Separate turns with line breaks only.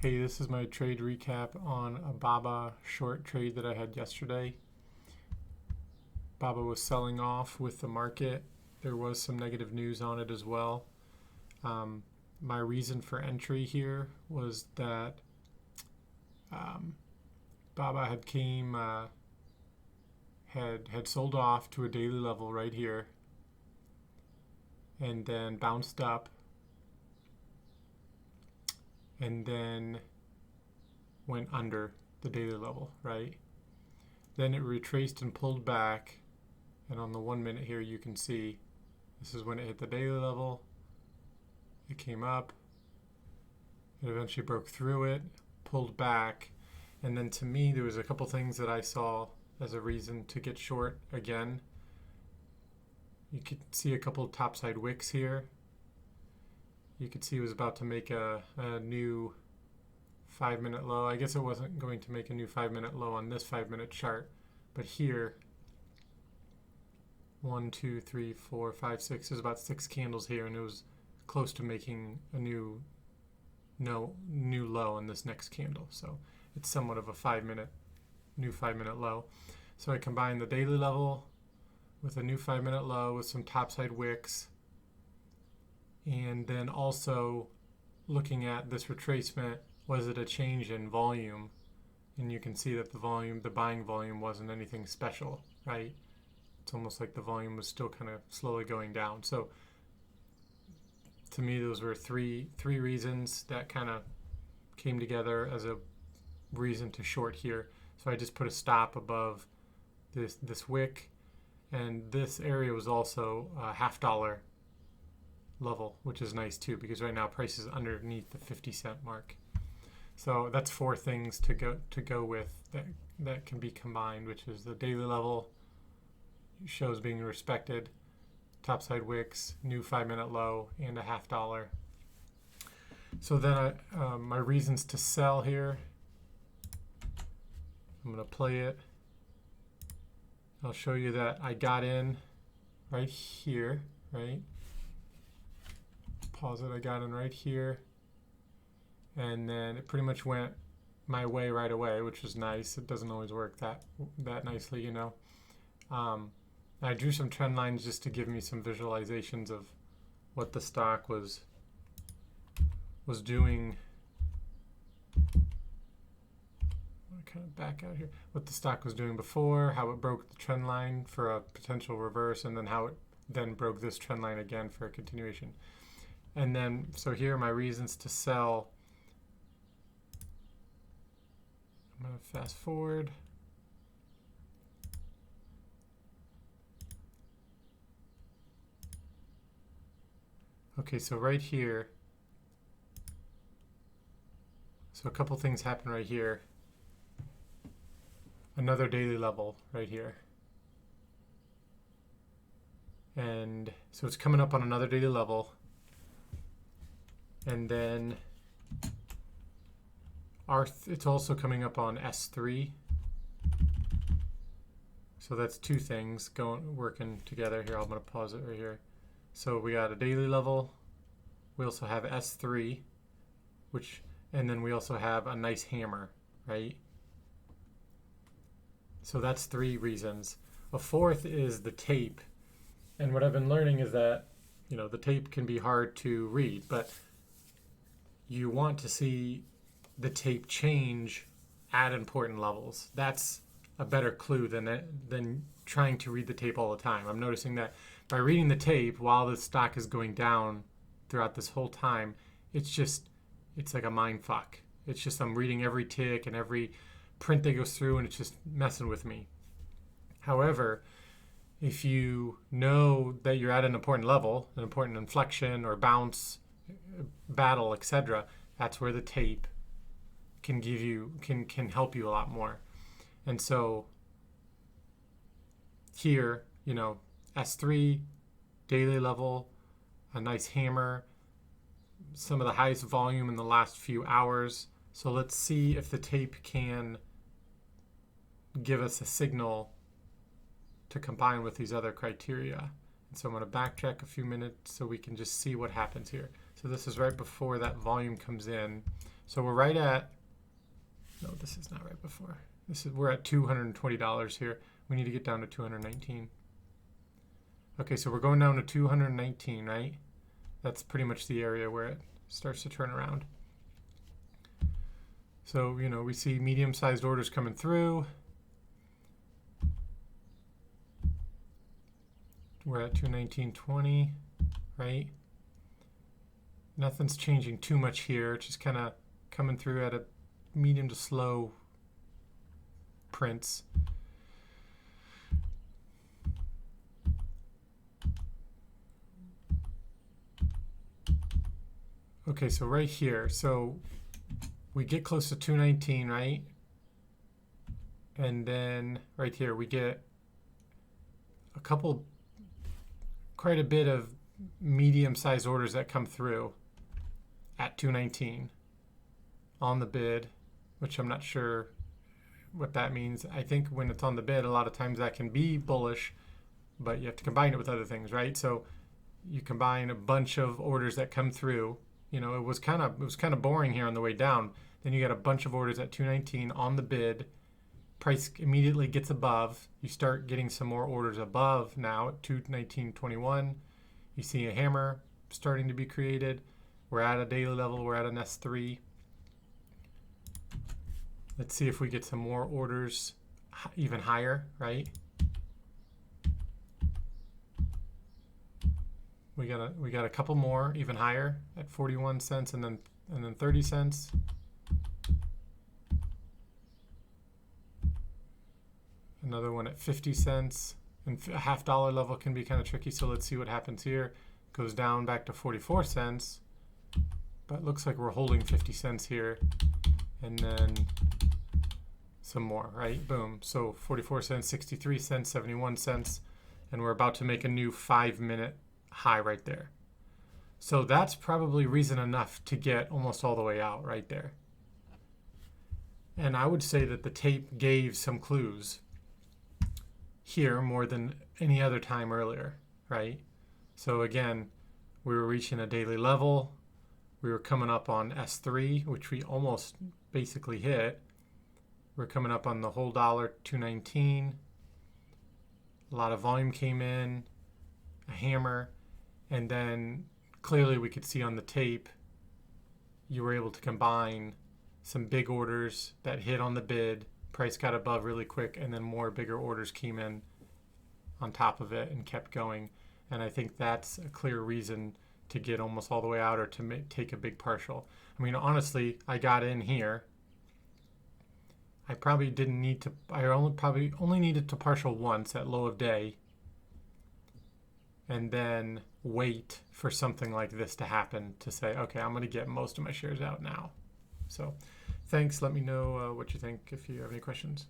Hey, this is my trade recap on a BABA short trade that I had yesterday. BABA was selling off with the market. There was some negative news on it as well. My reason for entry here was that BABA had sold off to a daily level right here and then bounced up and then went under the daily level, right? Then it retraced and pulled back, and on the 1 minute here you can see this is when it hit the daily level. It came up, it eventually broke through it, pulled back, and then to me there was a couple things that I saw as a reason to get short again. You could see a couple of topside wicks here. You could see it was about to make a new 5-minute low. I guess it wasn't going to make a new 5-minute low on this 5-minute chart, but here, 1, 2, 3, 4, 5, 6, there's about 6 candles here, and it was close to making a new low in this next candle. So it's somewhat of a new 5-minute low. So I combined the daily level with a new 5-minute low with some topside wicks, and then also looking at this retracement, was it a change in volume? And you can see that the buying volume wasn't anything special, right? It's almost like the volume was still kind of slowly going down. So to me, those were three reasons that kind of came together as a reason to short here. So I just put a stop above this wick, and this area was also a $0.50 level, which is nice too, because right now price is underneath the 50-cent mark. So that's 4 things to go with that can be combined, which is the daily level shows being respected, topside wicks, new 5-minute low, and a $0.50. So then my reasons to sell here, I'm going to play it. I'll show you that I got in right here, right? Pause it. I got in right here, and then it pretty much went my way right away, which was nice. It doesn't always work that nicely, you know. I drew some trend lines just to give me some visualizations of what the stock was doing. I'll kind of back out here. What the stock was doing before, how it broke the trend line for a potential reverse, and then how it then broke this trend line again for a continuation. And then, so here are my reasons to sell. I'm going to fast forward. Okay, so right here, so a couple things happen right here. Another daily level right here. And so it's coming up on another daily level. And then it's also coming up on S3. So that's 2 things working together here. I'm going to pause it right here. So we got a daily level. We also have S3, and then we also have a nice hammer, right? So that's 3 reasons. A 4th is the tape. And what I've been learning is that, you know, the tape can be hard to read, but you want to see the tape change at important levels. That's a better clue than trying to read the tape all the time. I'm noticing that by reading the tape while the stock is going down throughout this whole time, it's like a mind fuck. It's just I'm reading every tick and every print that goes through, and it's just messing with me. However, if you know that you're at an important level, an important inflection or bounce, battle, etc., that's where the tape can help you a lot more. And so here, you know, S3, daily level, a nice hammer, some of the highest volume in the last few hours. So let's see if the tape can give us a signal to combine with these other criteria. And so I'm going to backtrack a few minutes so we can just see what happens here. So this is right before that volume comes in. So we're right at, no, this is not right before. We're at $220 here. We need to get down to 219. Okay, so we're going down to 219, right? That's pretty much the area where it starts to turn around. So, you know, we see medium-sized orders coming through. We're at 219.20, right? Nothing's changing too much here. It's just kind of coming through at a medium to slow prints. Okay, so right here, so we get close to 219, right? And then right here we get quite a bit of medium-sized orders that come through at 219 on the bid, which I'm not sure what that means. I think when it's on the bid, a lot of times that can be bullish, but you have to combine it with other things, right? So you combine a bunch of orders that come through. You know, it was kind of boring here on the way down. Then you got a bunch of orders at 219 on the bid. Price immediately gets above. You start getting some more orders above now at 219.21. You see a hammer starting to be created. We're at a daily level. We're at an S3. Let's see if we get some more orders even higher, right? We got a couple more even higher at 41 cents and then 30 cents. Another one at 50 cents. And a $0.50 level can be kind of tricky, so let's see what happens here. Goes down back to 44 cents. But it looks like we're holding 50 cents here. And then some more, right? Boom. So 44 cents, 63 cents, 71 cents. And we're about to make a new 5-minute high right there. So that's probably reason enough to get almost all the way out right there. And I would say that the tape gave some clues here more than any other time earlier, right? So again, we were reaching a daily level. We were coming up on S3, which we almost basically hit. We're coming up on the whole dollar, 219. A lot of volume came in, a hammer, and then clearly we could see on the tape you were able to combine some big orders that hit on the bid. Price got above really quick, and then more bigger orders came in on top of it and kept going. And I think that's a clear reason to get almost all the way out or to take a big partial. I mean, honestly, I got in here. I probably didn't need to. I only needed to partial once at low of day, and then wait for something like this to happen to say, okay, I'm going to get most of my shares out now. So thanks. Let me know what you think if you have any questions.